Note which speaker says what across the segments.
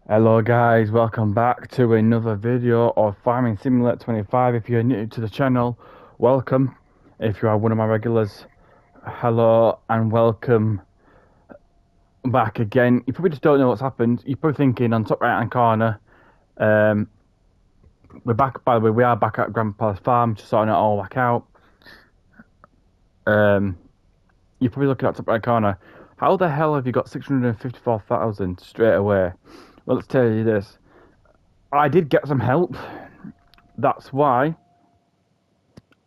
Speaker 1: Hello guys, welcome back to another video of Farming Simulator 25. If you're new to the channel, welcome. If you are one of my regulars, hello and welcome back again. You probably just don't know what's happened. You're probably thinking on top right hand corner, um, we're back, by the way, we are back at Grandpa's farm, just sorting it all back out. You're probably looking at top right corner, how the hell have you got 654,000 straight away? Well, let's tell you this. I did get some help. That's why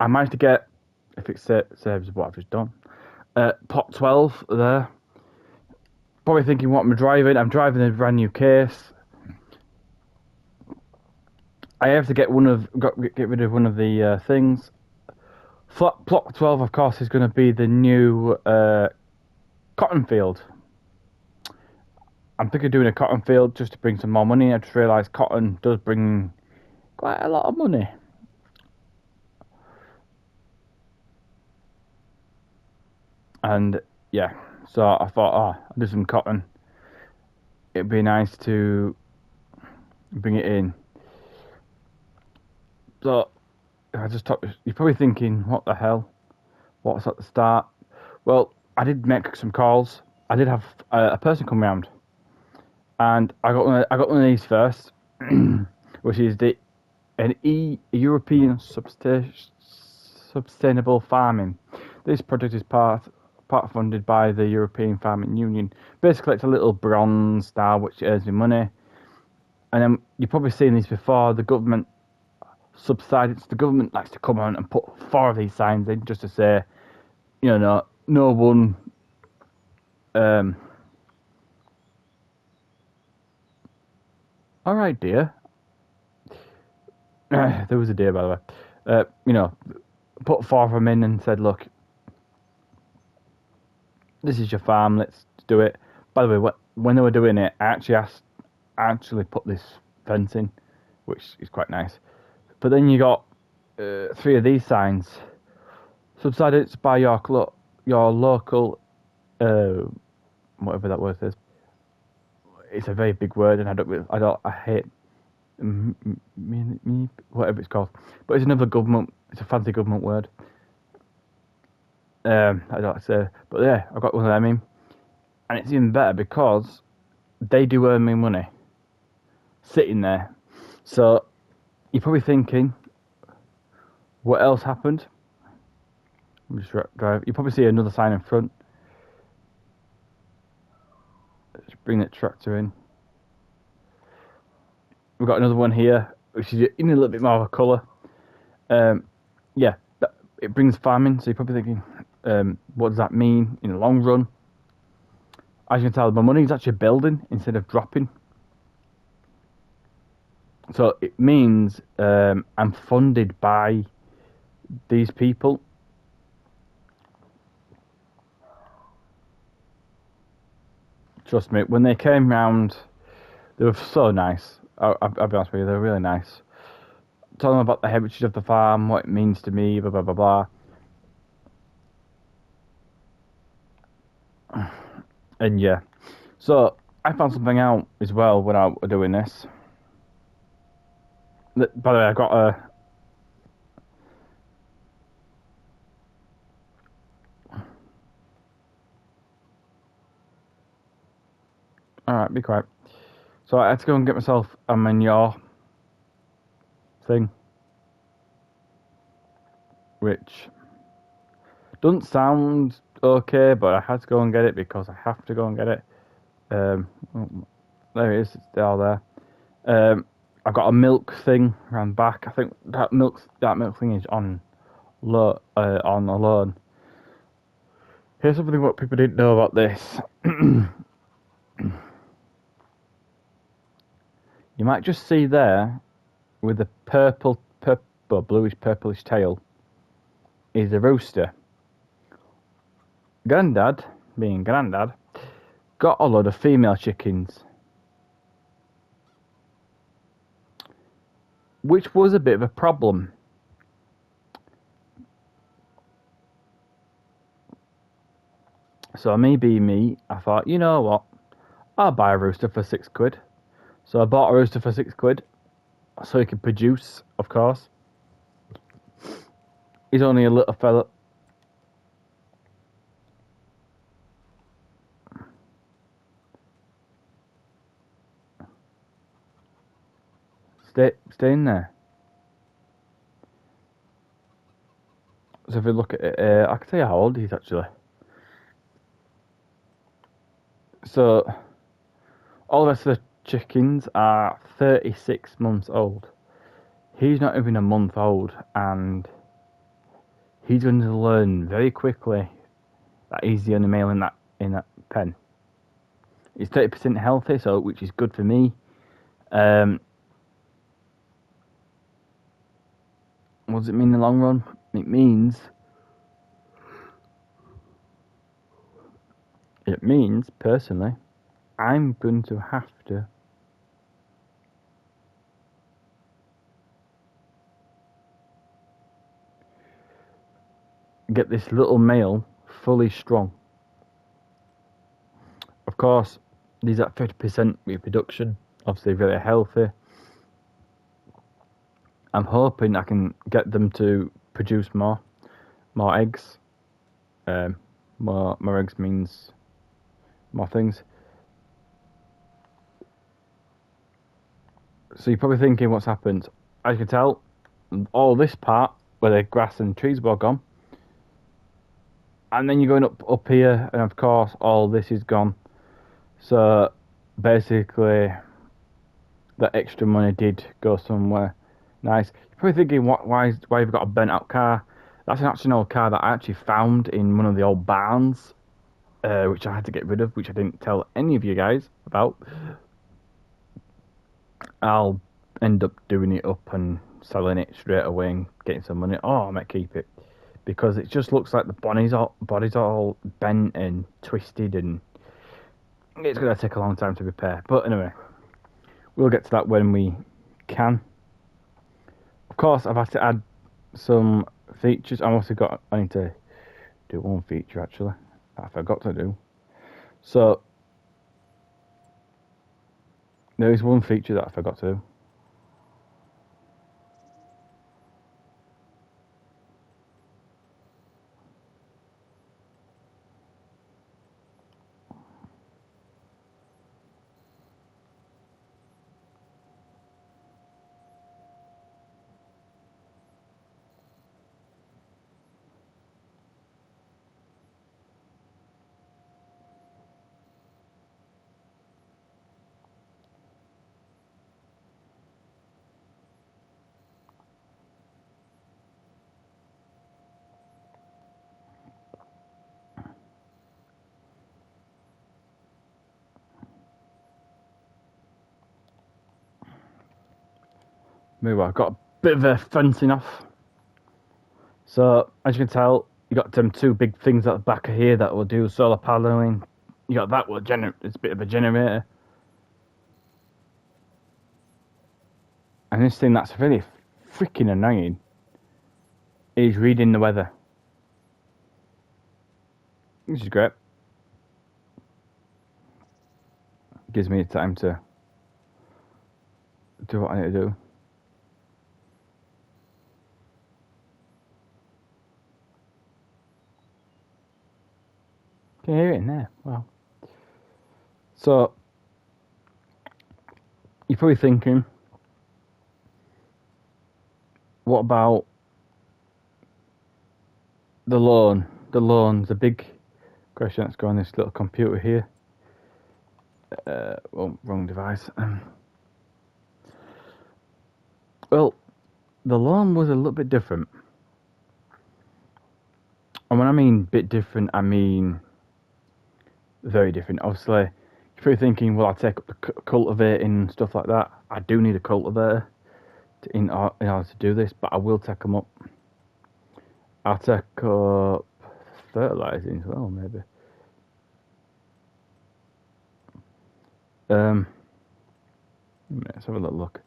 Speaker 1: I managed to get, if it saves what I've just done, pot 12 there. Probably thinking what I'm driving. I'm driving a brand new case. I have to get get rid of one of the things. Plot 12, of course, is going to be the new cotton field. I'm thinking of doing a cotton field just to bring some more money. I just realised cotton does bring quite a lot of money. And yeah, so I thought, I'll do some cotton. It'd be nice to bring it in. So I just talked. You're probably thinking, what the hell? What's at the start? Well, I did make some calls. I did have a person come round, and I got one of these first, which is European sustainable farming. This project is part funded by the European Farming Union. Basically, it's a little bronze star which earns me money. And then you've probably seen these before. The government subsides. The government likes to come on and put 4 of these signs in just to say, no one. All right, dear. There was a deer, by the way. Put 4 of them in and said, look, this is your farm. Let's do it. By the way, when they were doing it, I actually put this fence in, which is quite nice. But then you got 3 of these signs. Subsidence by your local, whatever that word is. It's a very big word, and I hate whatever it's called. But it's another government. It's a fancy government word. I don't like to say, but yeah, I've got one of them in, and it's even better because they do earn me money sitting there. So you're probably thinking, what else happened? Just drive. You probably see another sign in front. Let's bring that tractor in. We've got another one here, which is in a little bit more of a colour. Yeah, it brings farming. So you're probably thinking, what does that mean in the long run? As you can tell, my money is actually building instead of dropping. So it means I'm funded by these people. Trust me, when they came round, they were so nice. I'll be honest with you, they were really nice. Tell them about the heritage of the farm, what it means to me, blah, blah, blah, blah. And yeah. So, I found something out as well when I was doing this. By the way, I got a... Alright, be quiet. So I had to go and get myself a manure thing. Which doesn't sound okay, but I had to go and get it because I have to go and get it. There it is, it's all there. I've got a milk thing around back. I think that milk thing is on a loan. Here's something what people didn't know about this. You might just see there with the bluish purplish tail is a rooster. Grandad, being Grandad, got a lot of female chickens, which was a bit of a problem. So me being me, I thought, you know what, I'll buy a rooster for £6. So I bought a rooster for £6, so he can produce, of course. He's only a little fella. Stay in there. So if we look at it, I can tell you how old he is actually. So all the rest of the chickens are 36 months old. He's not even a month old, and he's going to learn very quickly that he's the only male in that pen. He's 30% healthy, so which is good for me. What does it mean in the long run? It means personally, I'm going to have to get this little male fully strong. Of course, these at 50% reproduction, obviously very healthy. I'm hoping I can get them to produce more eggs. More eggs means more things. So you're probably thinking what's happened. As you can tell, all this part where the grass and trees were gone, and then you're going up here, and of course all this is gone. So basically, the extra money did go somewhere nice. You're probably thinking, why you've got a burnt out car? That's an actual old car that I actually found in one of the old barns, which I had to get rid of, which I didn't tell any of you guys about. I'll end up doing it up and selling it straight away and getting some money. Oh, I might keep it because it just looks like the body's all bent and twisted, and it's gonna take a long time to repair. But anyway, we'll get to that when we can. Of course, I've had to add some features. I need to do one feature actually that I forgot to do. So there is one feature that I forgot to do. Maybe I've got a bit of a fencing off. So as you can tell, you got them two big things at the back of here that will do solar paneling. You got that will generate. It's a bit of a generator. And this thing that's really freaking annoying is reading the weather. This is great. Gives me time to do what I need to do. Can you hear it in there? Wow. So you're probably thinking, what about the loan? The loan's a big question that's going on this little computer here. Well, wrong device. Well, the loan was a little bit different. And when I mean bit different, I mean very different. Obviously, if you're thinking, well, I'll take up the cultivating and stuff like that, I do need a cultivator in order to do this, but I will take them up. I'll take up fertilizing as well, maybe. Let's have a little look.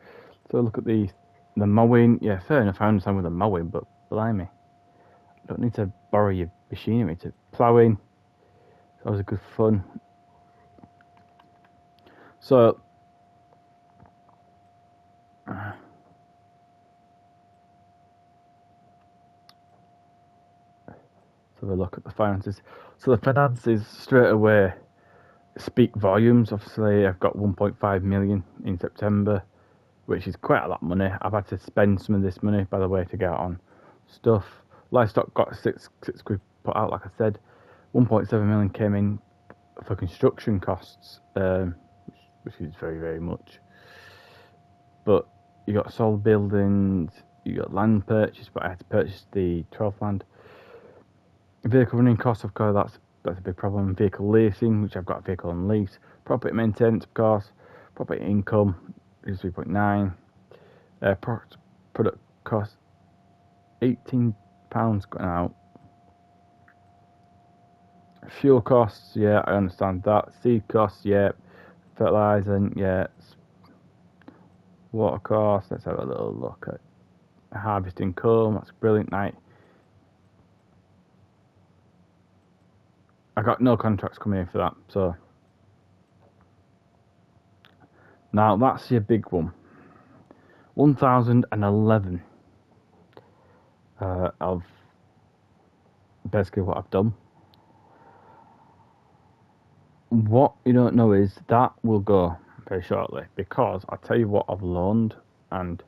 Speaker 1: So look at the mowing. Yeah, fair enough. I understand with the mowing, but blimey, I don't need to borrow your machinery to ploughing. That was a good fun. So have a look at the finances. So the finances straight away speak volumes. Obviously, I've got 1.5 million in September, which is quite a lot of money. I've had to spend some of this money, by the way, to get on stuff. Livestock got six quid put out, like I said. 1.7 million came in for construction costs, which is very, very much. But you got sold buildings, you got land purchase, but I had to purchase the 12th land. Vehicle running costs, of course, that's a big problem. Vehicle leasing, which I've got a vehicle on lease. Property maintenance, of course. Property income is 3.9. Product cost, £18 going out. Fuel costs, yeah, I understand that. Seed costs, yeah. Fertilizer, yeah. Water costs, let's have a little look at harvest income. That's brilliant. Night. I got no contracts coming in for that, so now that's your big one. 1011 of basically what I've done. What you don't know is that will go very shortly, because I'll tell you what I've loaned, and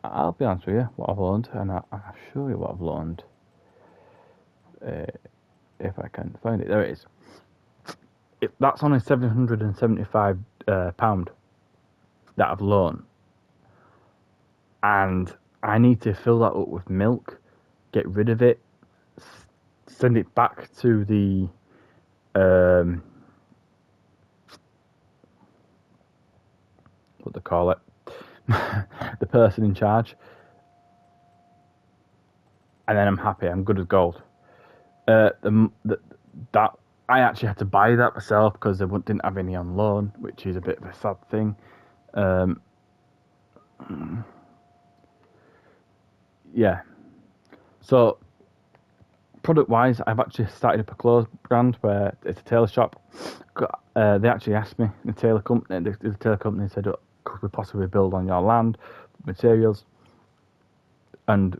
Speaker 1: I'll be honest with you, what I've loaned, and I'll show you what I've loaned. If I can find it, there it is. That's only £775 that I've loaned, and I need to fill that up with milk, get rid of it, send it back to the what they call it, the person in charge, and then I'm happy. I'm good as gold. That I actually had to buy that myself because they didn't have any on loan, which is a bit of a sad thing. Yeah. So product wise, I've actually started up a clothes brand where it's a tailor shop. They actually asked me, the tailor company. The tailor company said, oh, could we possibly build on your land materials? And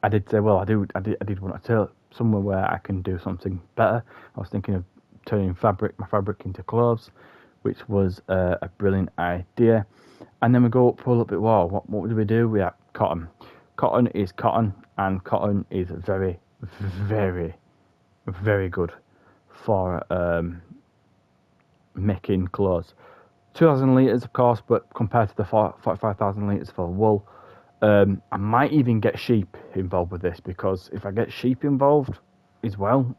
Speaker 1: I did say, well, I did want to tailor somewhere where I can do something better. I was thinking of turning my fabric into clothes, which was a brilliant idea. And then we go up for a little bit more. What do we do? We have cotton. Cotton is cotton, and cotton is very, very, very good for making clothes. 2,000 litres, of course, but compared to the 45,000 litres for wool, I might even get sheep involved with this, because if I get sheep involved as well,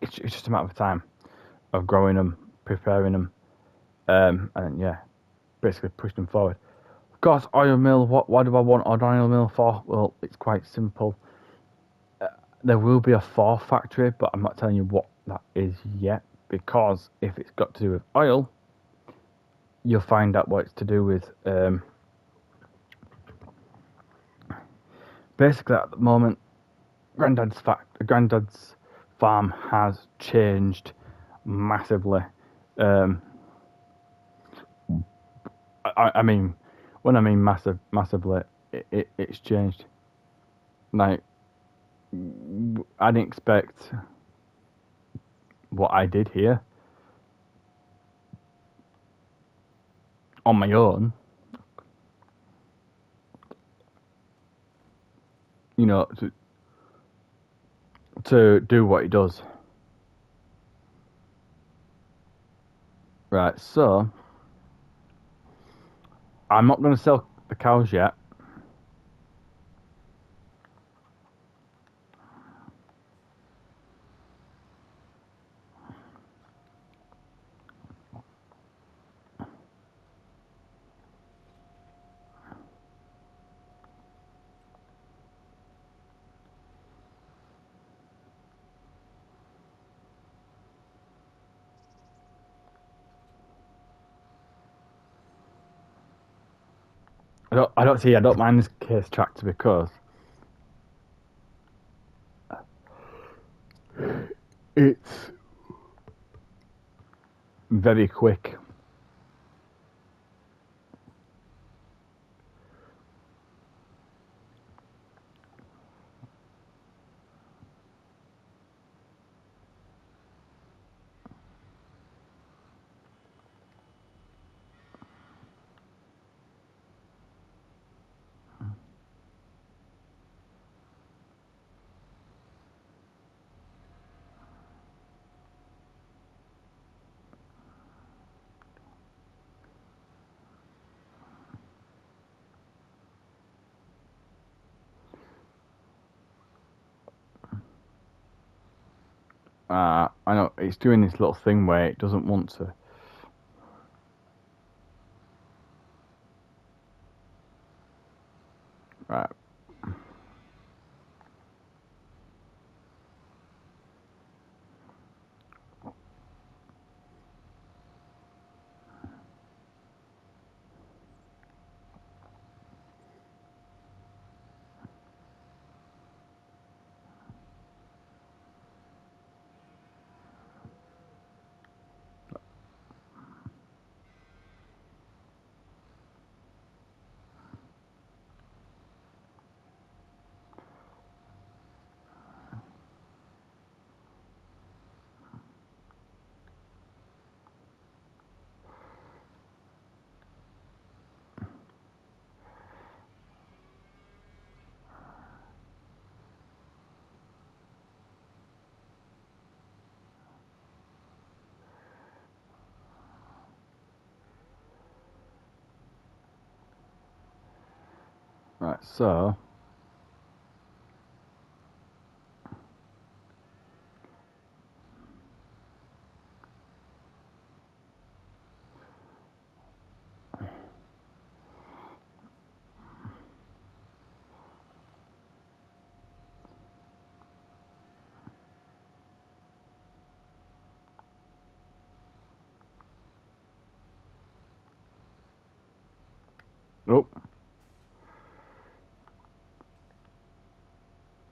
Speaker 1: it's just a matter of time of growing them, preparing them, and yeah, basically push them forward. Of course, oil mill. Why do I want an oil mill for? Well, it's quite simple. There will be a fourth factory, but I'm not telling you what that is yet, because if it's got to do with oil, you'll find out what it's to do with. Basically, at the moment, Grandad's farm has changed massively. I mean, when I mean massively, it's changed. Like, I didn't expect what I did here on my own. To do what it does. Right, so I'm not going to sell the cows yet. I don't mind this case tractor, because it's very quick. I know it's doing this little thing where it doesn't want to. Right. Right, so oh,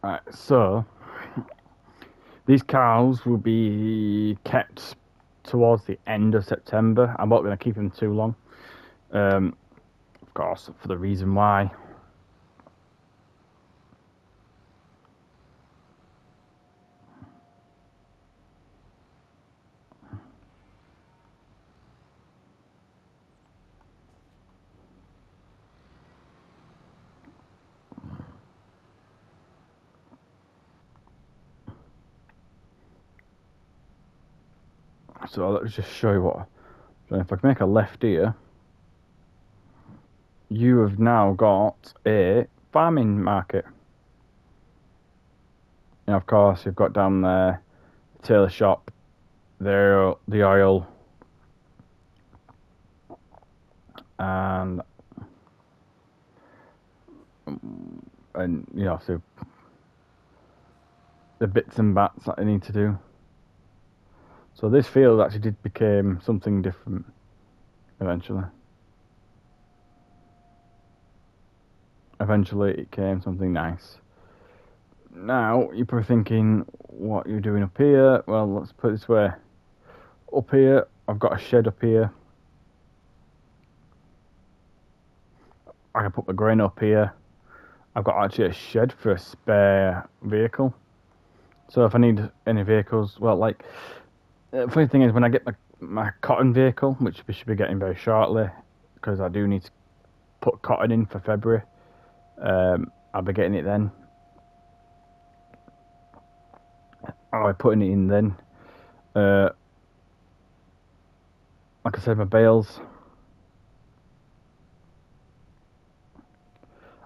Speaker 1: right, so these cows will be kept towards the end of September. I'm not going to keep them too long. Of course, for the reason why. So let's just show you what. So if I can make a left here, you have now got a farming market. And of course, you've got down there the tailor shop, there the oil, and you know, so the bits and bats that I need to do. So this field actually did become something different eventually. Eventually, it became something nice. Now you're probably thinking, what you're doing up here? Well, let's put it this way. Up here, I've got a shed up here. I can put my grain up here. I've got actually a shed for a spare vehicle. So if I need any vehicles, well, like, the funny thing is when I get my cotton vehicle, which we should be getting very shortly, because I do need to put cotton in for February, I'll be getting it then. I'll be putting it in then. Like I said, my bales.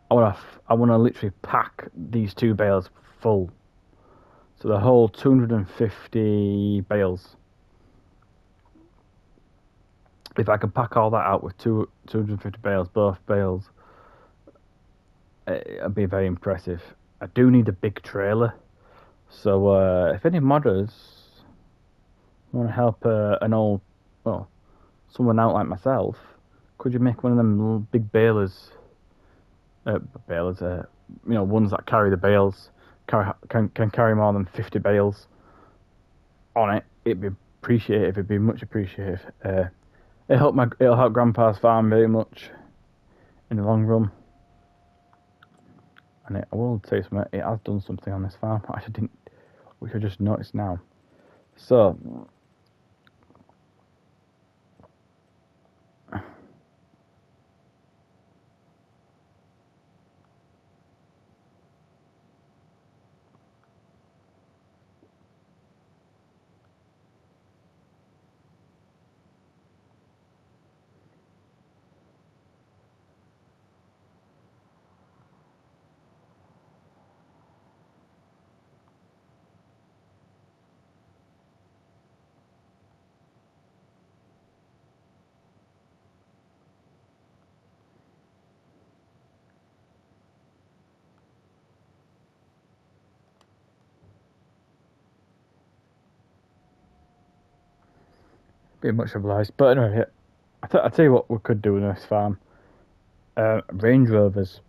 Speaker 1: I want to literally pack these two bales full. So the whole 250 bales. If I can pack all that out with 250 bales, both bales, it'd be very impressive. I do need a big trailer. So if any modders want to help well, someone out like myself, could you make one of them little big balers? Balers, ones that carry the bales, can carry more than 50 bales on it. It'd be appreciated. It'd be much appreciated. It'll help Grandpa's farm very much in the long run. And I will say something. It has done something on this farm. I actually didn't, which I just noticed now. So Be much obliged. But anyway, I tell you what we could do in this farm. Range Rovers.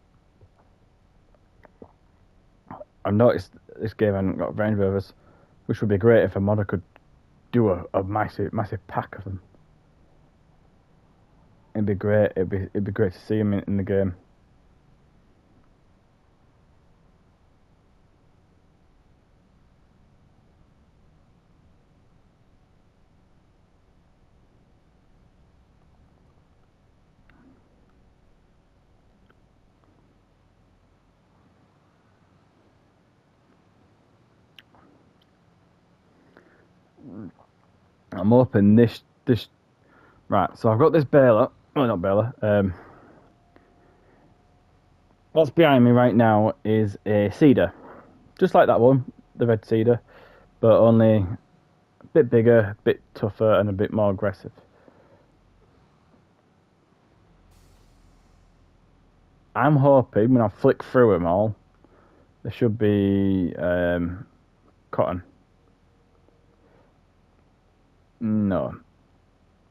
Speaker 1: I've noticed this game hasn't got Range Rovers, which would be great if a modder could do a massive pack of them. It'd be great. It'd be great to see them in the game. I'm hoping this right. So I've got this baler. Oh, not baler. What's behind me right now is a cedar, just like that one, the red cedar, but only a bit bigger, a bit tougher, and a bit more aggressive. I'm hoping when I flick through them all, there should be cotton. No,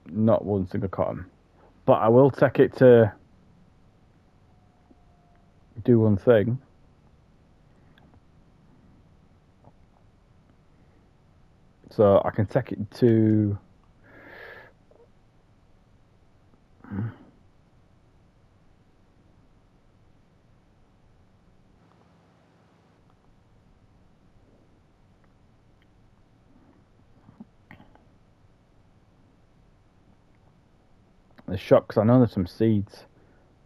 Speaker 1: not one single cotton. But I will take it to do one thing. So I can take it to. The shop, because I know there's some seeds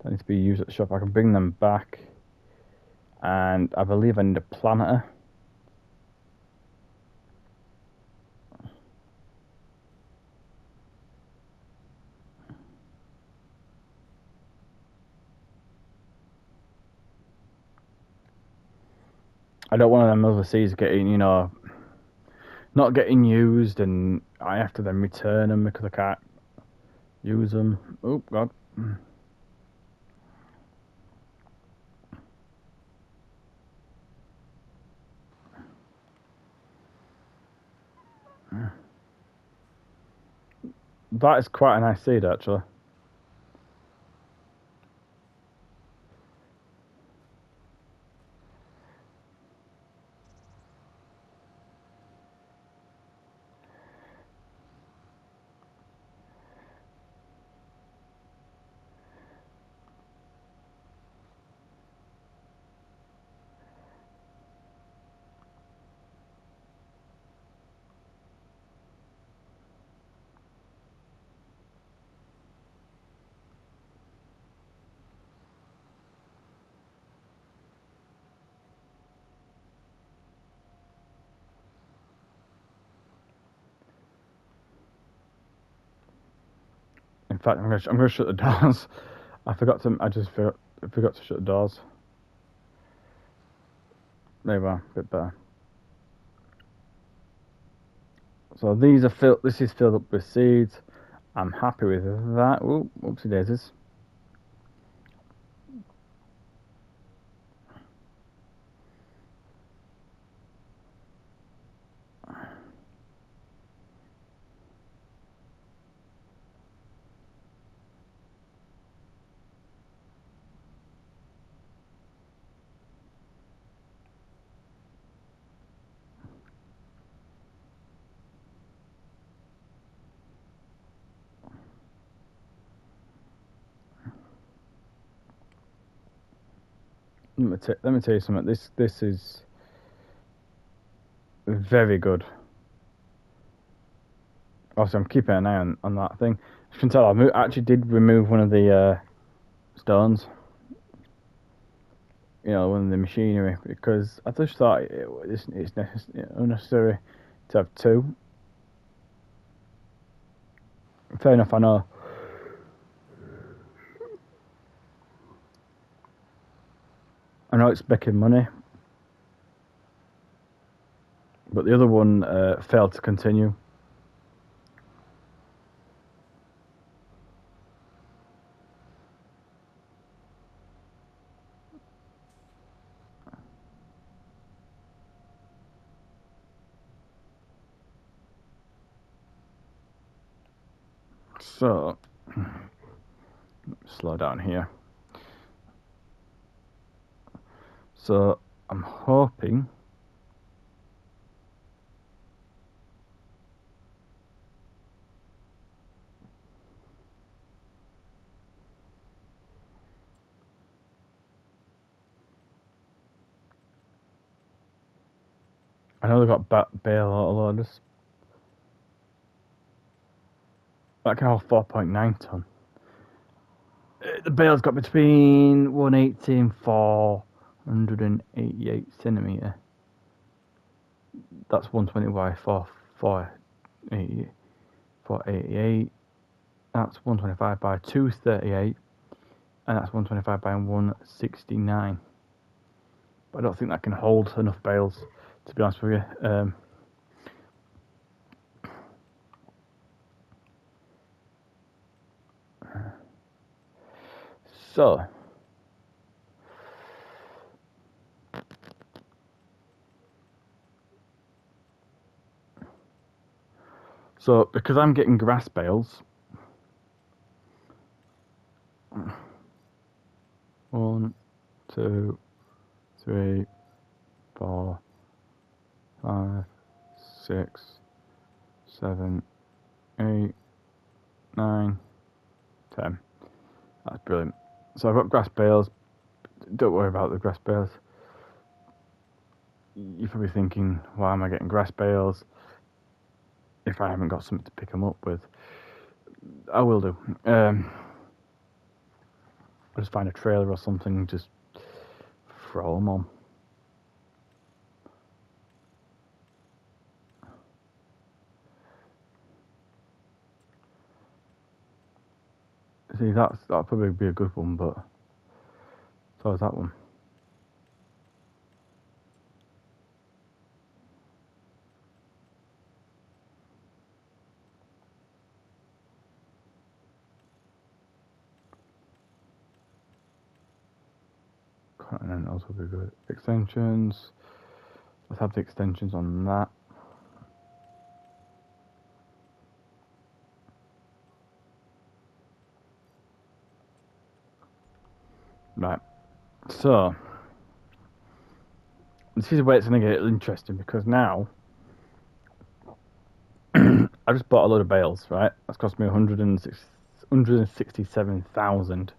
Speaker 1: that need to be used at the shop. I can bring them back, and I believe I need a planter. I don't want them other seeds getting, not getting used, and I have to then return them because I can't use them. Oh God. That is quite a nice seed, actually. In fact, I'm gonna shut the doors. I forgot to. I just forgot to shut the doors. There we are, a bit better. So these are filled. This is filled up with seeds. I'm happy with that. Ooh, oopsie daisies. Let me tell you something. This is very good. Also, I'm keeping an eye on that thing. As you can tell, I actually did remove one of the stones. One of the machinery, because I just thought it's unnecessary to have two. Fair enough, I know. I know it's making money, but the other one failed to continue. So, slow down here. So, I'm hoping I know they've got bale autoloaders. That can hold 4.9 ton. The bale's got between 180 and 488 centimetre. That's 120 by 488. That's 125 by 238. And that's 125 by 169. But I don't think that can hold enough bales, to be honest with you. So because I'm getting grass bales, 1, 2, 3, 4, 5, 6, 7, 8, 9, 10. That's brilliant. So I've got grass bales. Don't worry about the grass bales. You're probably thinking, why am I getting grass bales if I haven't got something to pick them up with? I will do. I'll just find a trailer or something and just throw them on. See, that'll probably be a good one, but so is that one. Continentals will be good. Extensions. Let's have the extensions on that. Right. So this is where it's going to get interesting, because now I just bought a load of bales, right? That's cost me 167,000,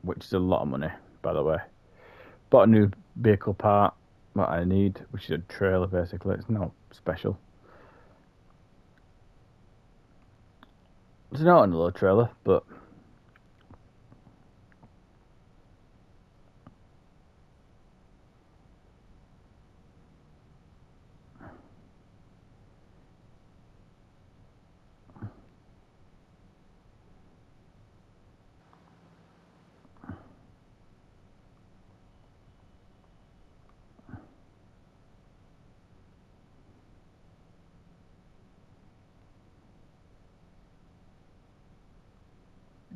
Speaker 1: which is a lot of money, by the way. Bought a new vehicle part that I need, which is a trailer basically. It's not special. It's not another trailer, but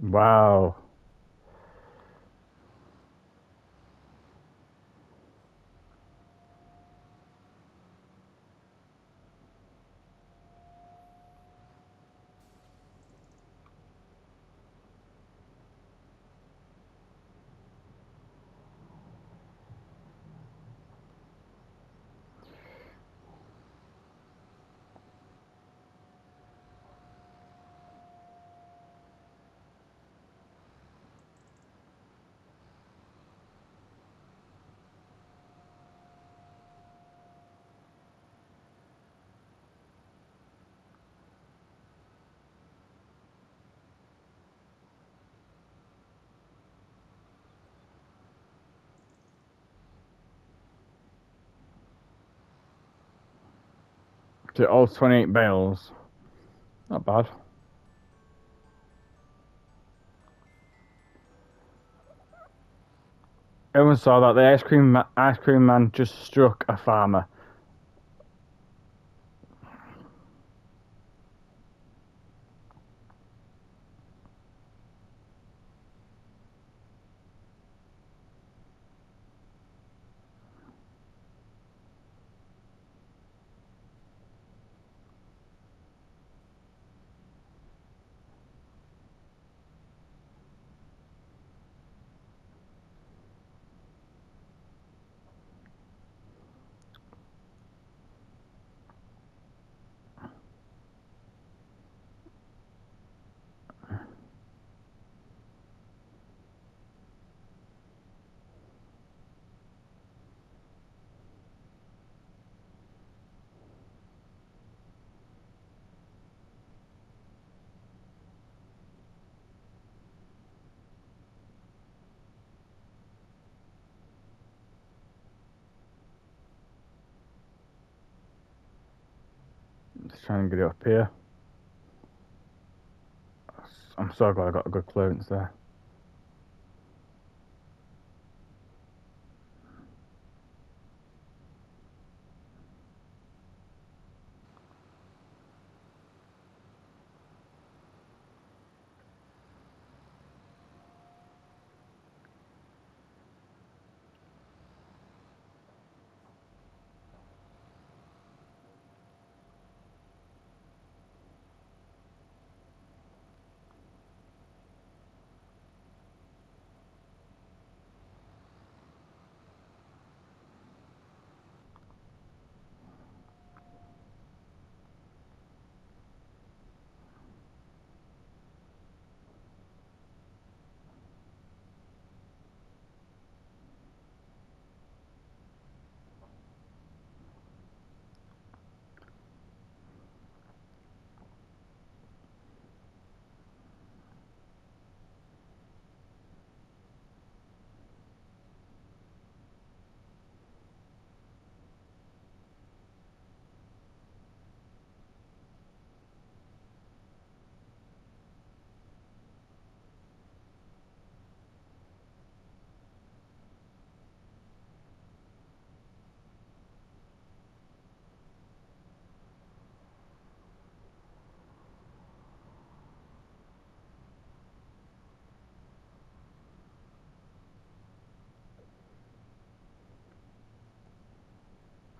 Speaker 1: wow. So all 28 bales. Not bad. Everyone saw that the ice cream man just struck a farmer. Just trying to get it up here. I'm so glad I got a good clearance there.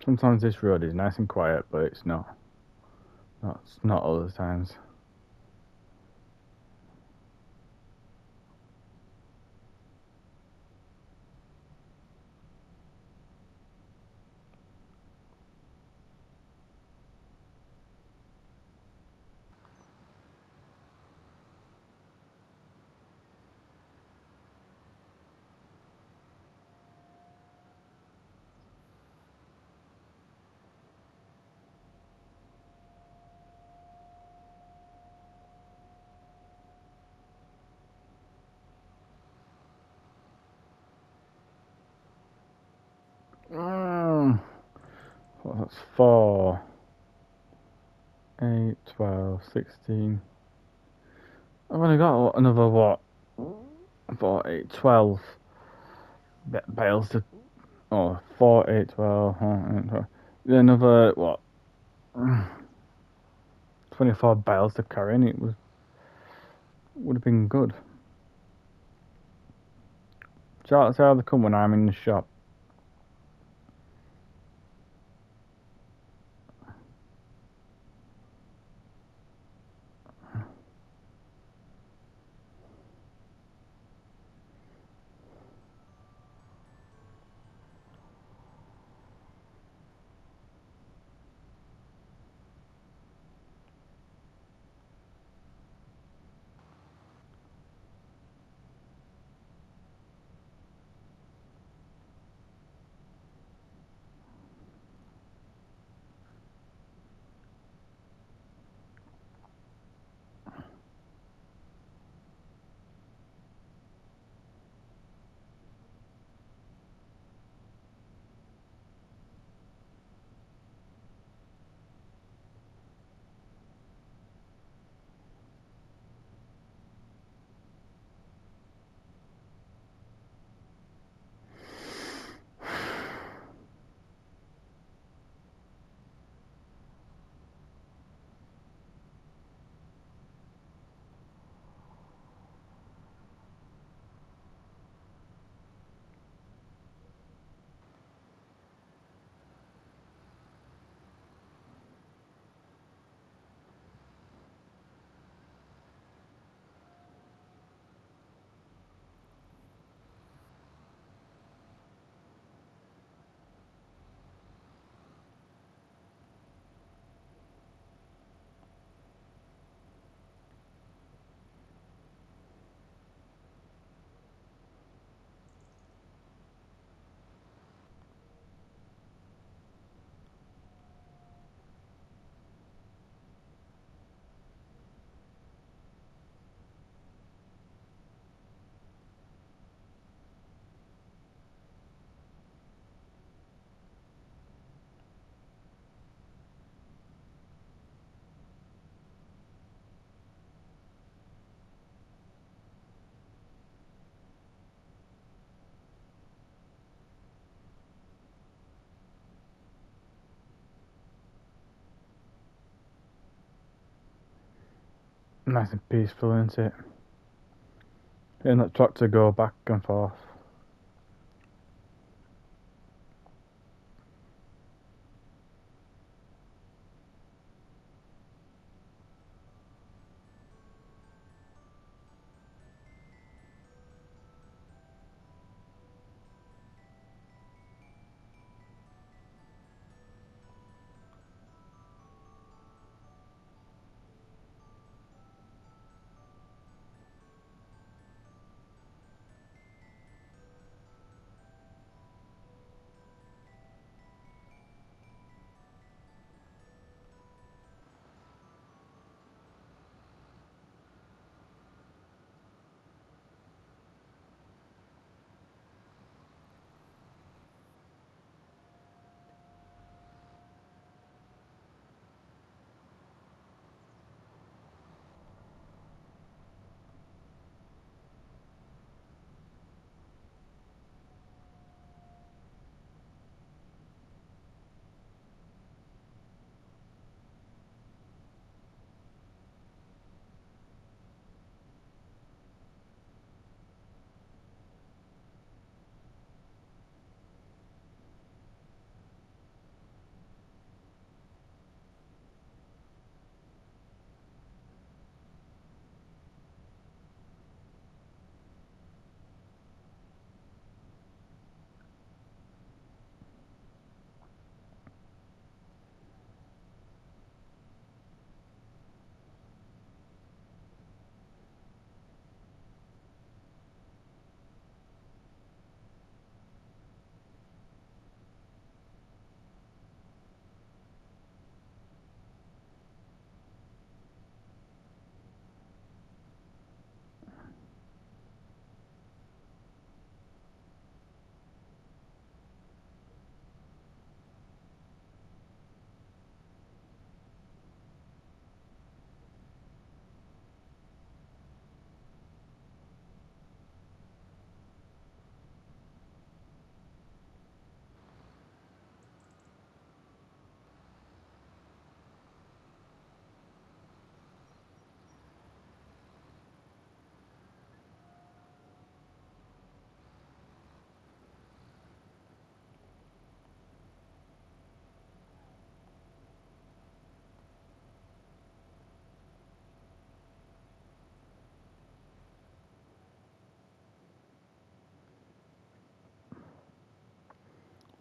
Speaker 1: Sometimes this road is nice and quiet, but it's not. That's not all the times. Well, that's 4, 8, 12, 16. I've only got another what? 4, 8, 12 bales to. Oh, 4, 8, 12. 12. Another what? 24 bales to carry, and it would have been good. So that's how they come when I'm in the shop. Nice and peaceful, isn't it? Hearing that tractor go back and forth.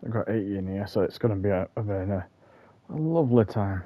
Speaker 1: I've got 80 in here, so it's going to be a lovely time.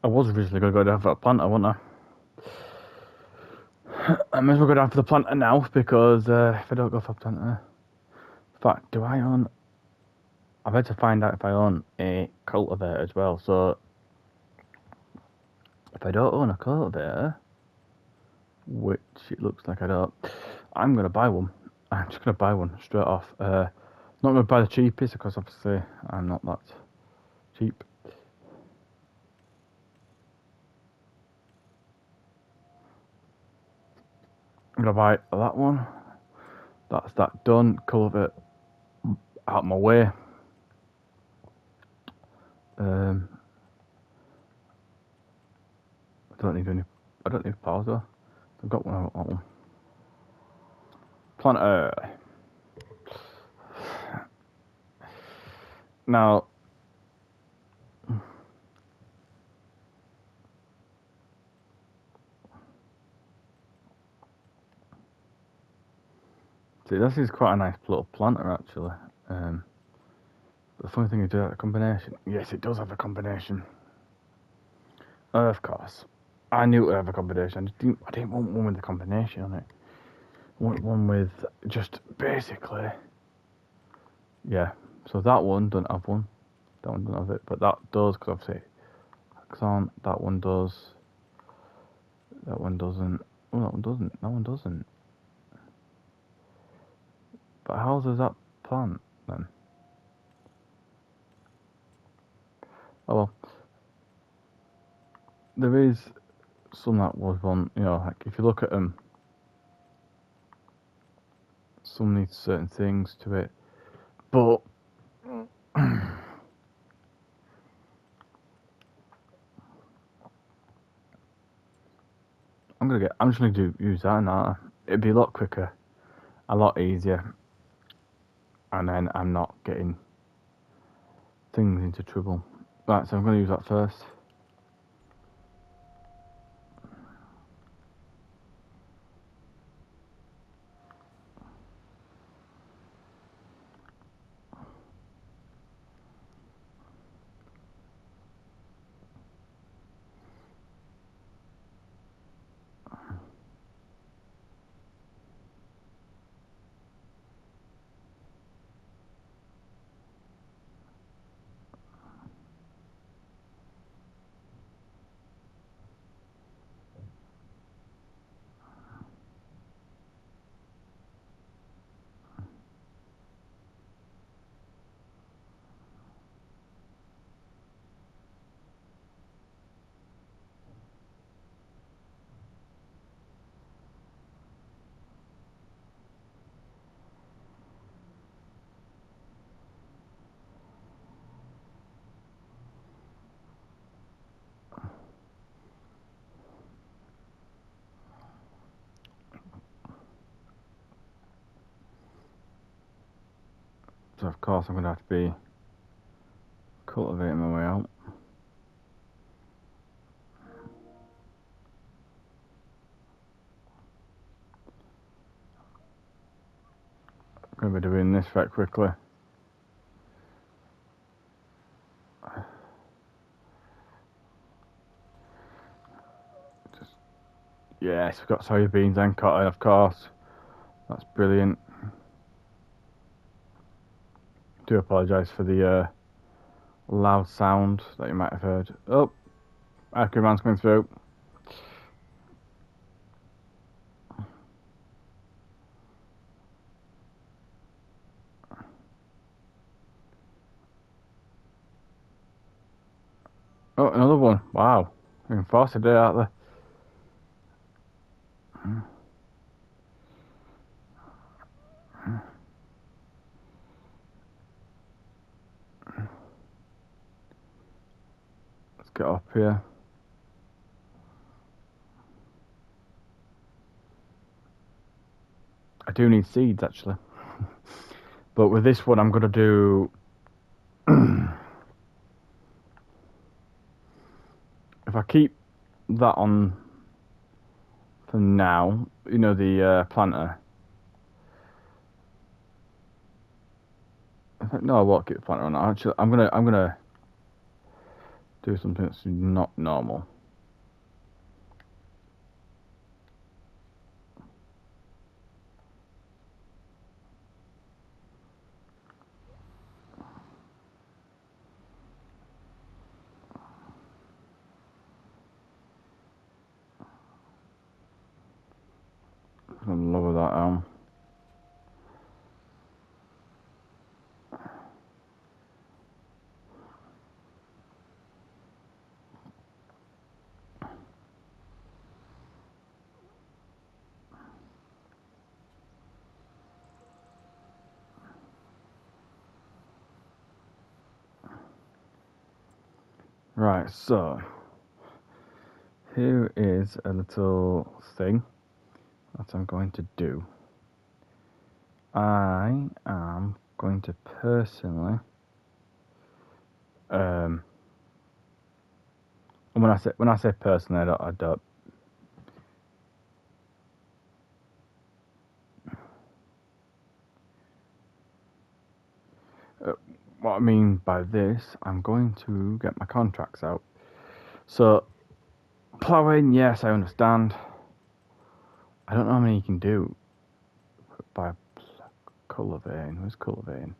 Speaker 1: I was originally going to go down for a planter, wasn't I? I may as well go down for the planter now, because if I don't go for a planter... In fact, do I own... I've had to find out if I own a cultivator as well, so... If I don't own a cultivator, which it looks like I don't, I'm going to buy one. I'm just going to buy one straight off. Not going to buy the cheapest, because obviously I'm not that cheap. I'm going to buy that one. That's that done. Cultivate out of my way. I don't need any. I don't need power though. I've got one. I want one. Planter. Now, see, this is quite a nice little planter actually. The funny thing is, does it have a combination? Yes, it does have a combination. Of course. I knew it would have a combination. I didn't want one with a combination on it. I want one with just basically. Yeah. So that one don't have one. That one don't have it, but that does, because obviously Axon. That one does. That one doesn't. Oh, that one doesn't. That one doesn't. But how does that plant then? Oh well. There is some that was one. You know, like if you look at them, some need certain things to it, but. I'm just gonna use that now. It'd be a lot quicker, a lot easier, and then I'm not getting things into trouble. Right, so I'm gonna use that first. So of course I'm gonna have to be cultivating my way out. I'm gonna be doing this very quickly. Yes, we've got soybeans and cotton, of course. That's brilliant. Do apologise for the loud sound that you might have heard. Oh, Aquaman's coming through. Oh, another one. Wow. Reinforced today, aren't they? Let's get up here. I do need seeds actually. But with this one I'm gonna do if I keep that on for now, you know, the planter. No, I won't keep the planter on. Actually, I'm gonna do something that's not normal. I'm gonna lower that down. Right, so here is a little thing that I'm going to do. I am going to personally And when I say personally, I don't. What I mean by this, I'm going to get my contracts out. So, ploughing, yes, I understand. I don't know how many you can do by cultivating. Where's cultivating?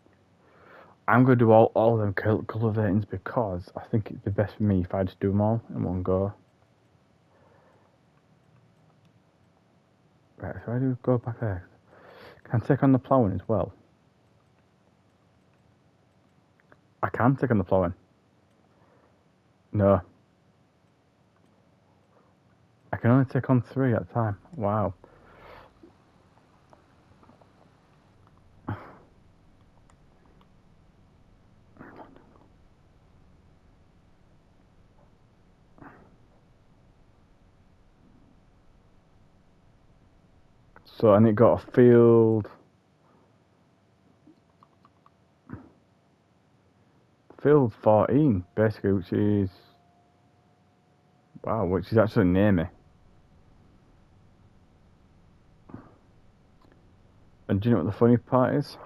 Speaker 1: I'm going to do all of them cultivatings because I think it'd be best for me if I just do them all in one go. Right, so I do go back there. Can I take on the ploughing as well? I can take on the ploughing. No. I can only take on 3 at a time. Wow. So, and it got a field 14, basically, which is, wow, which is actually near me. And do you know what the funny part is?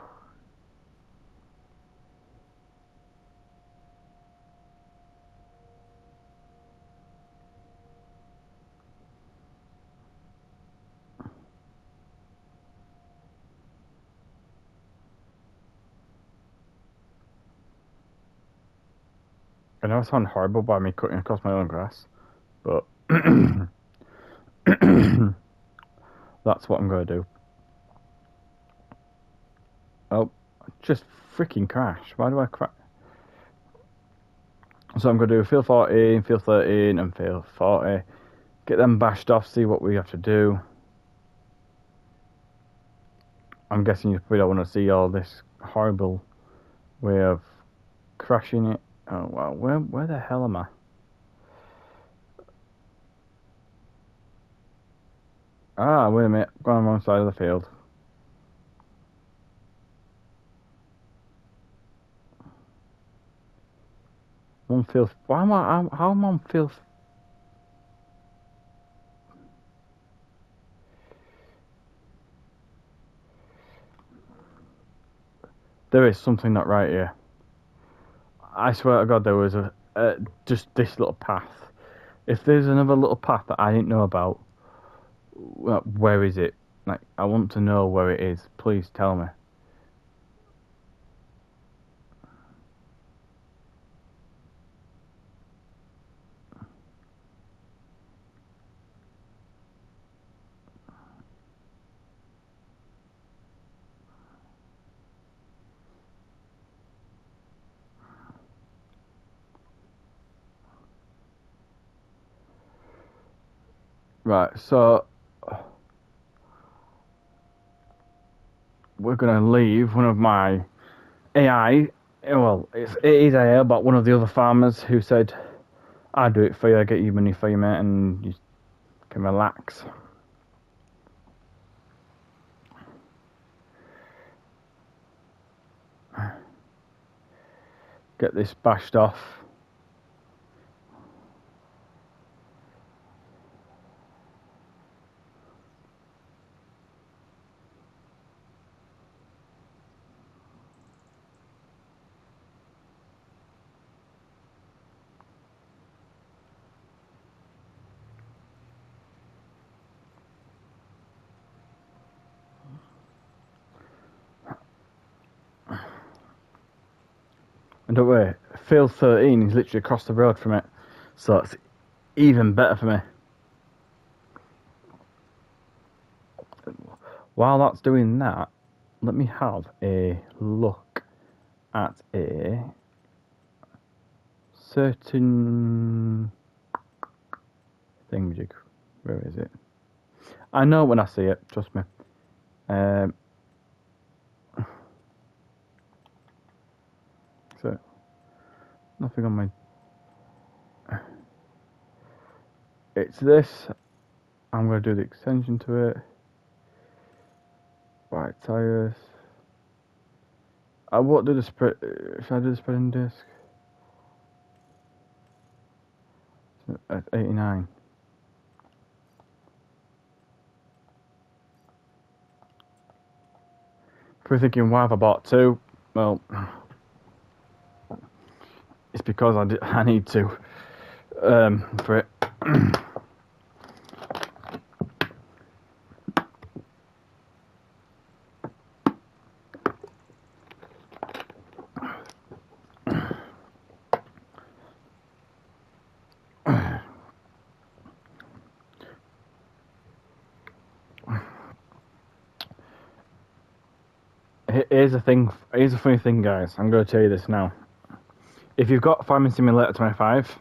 Speaker 1: I know it sounds horrible by me cutting across my own grass, but that's what I'm going to do. Oh, just freaking crash. Why do I crash? So I'm going to do field 14, field 13, and field 40. Get them bashed off, see what we have to do. I'm guessing you probably don't want to see all this horrible way of crashing it. Oh, wow. Where the hell am I? Ah, wait a minute. I'm on the wrong side of the field. One field. Why am I? How am I on field? There is something not right here. I swear to God, there was just this little path. If there's another little path that I didn't know about, well, where is it? Like, I want to know where it is. Please tell me. Right, so we're gonna leave one of my AI. Well, it is AI, but one of the other farmers who said, "I'll do it for you. I get you money for you, mate, and you can relax." Get this bashed off. And don't worry, field 13 is literally across the road from it, so it's even better for me. While that's doing that, let me have a look at a certain thingamajig. Where is it? I know when I see it, trust me. So, nothing on my... It's this. I'm going to do the extension to it. White tires. I won't do the spread. Should I do the spreading disc? At 89. If you're thinking, why have I bought two? Well, it's because I need to for it. Here's the thing. Here's the funny thing, guys. I'm going to tell you this now. If you've got Farming Simulator 25,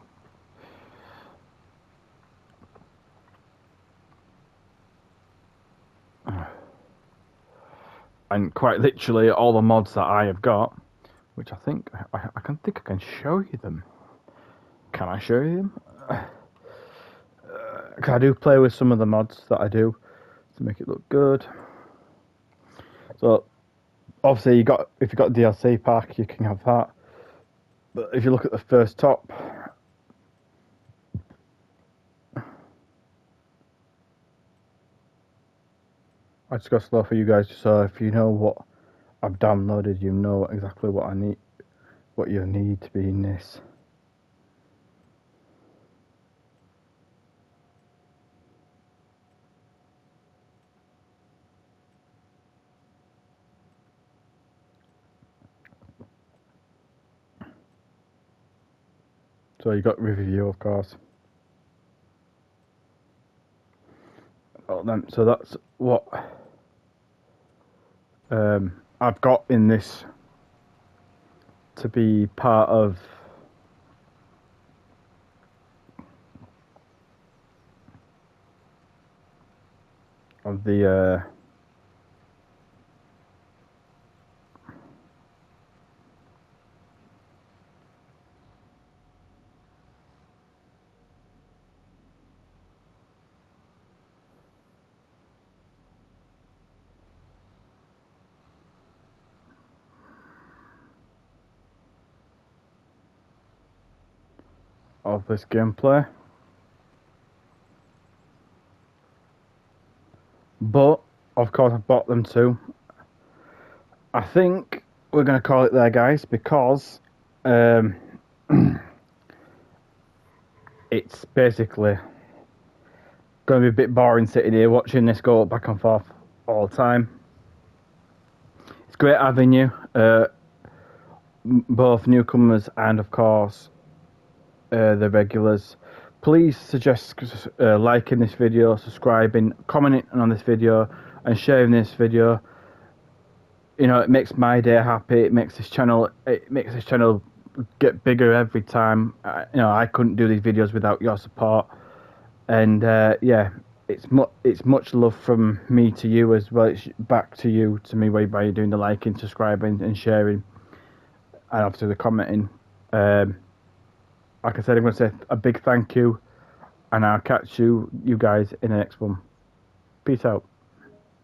Speaker 1: and quite literally all the mods that I have got, which I think I can show you them. Can I show you them? Cause I do play with some of the mods that I do to make it look good. So obviously if you got DLC pack, you can have that. But if you look at the first top, I just go slow for you guys, so if you know what I've downloaded, you know exactly what I need, what you need to be in this. So you got review, of course. So that's what I've got in this to be part of the of this gameplay. But of course I bought them too. I think we're gonna call it there, guys, because it's basically gonna be a bit boring sitting here watching this go back and forth all the time. It's great having you, both newcomers and of course the regulars. Please suggest liking this video, subscribing, commenting on this video, and sharing this video. You know, it makes my day happy. It makes this channel get bigger every time. You know, I couldn't do these videos without your support. And yeah, it's much love from me to you as well. It's back to you, to me, by you doing the liking, subscribing, and sharing, and obviously the commenting. Like I said, I'm going to say a big thank you, and I'll catch you guys in the next one. Peace out.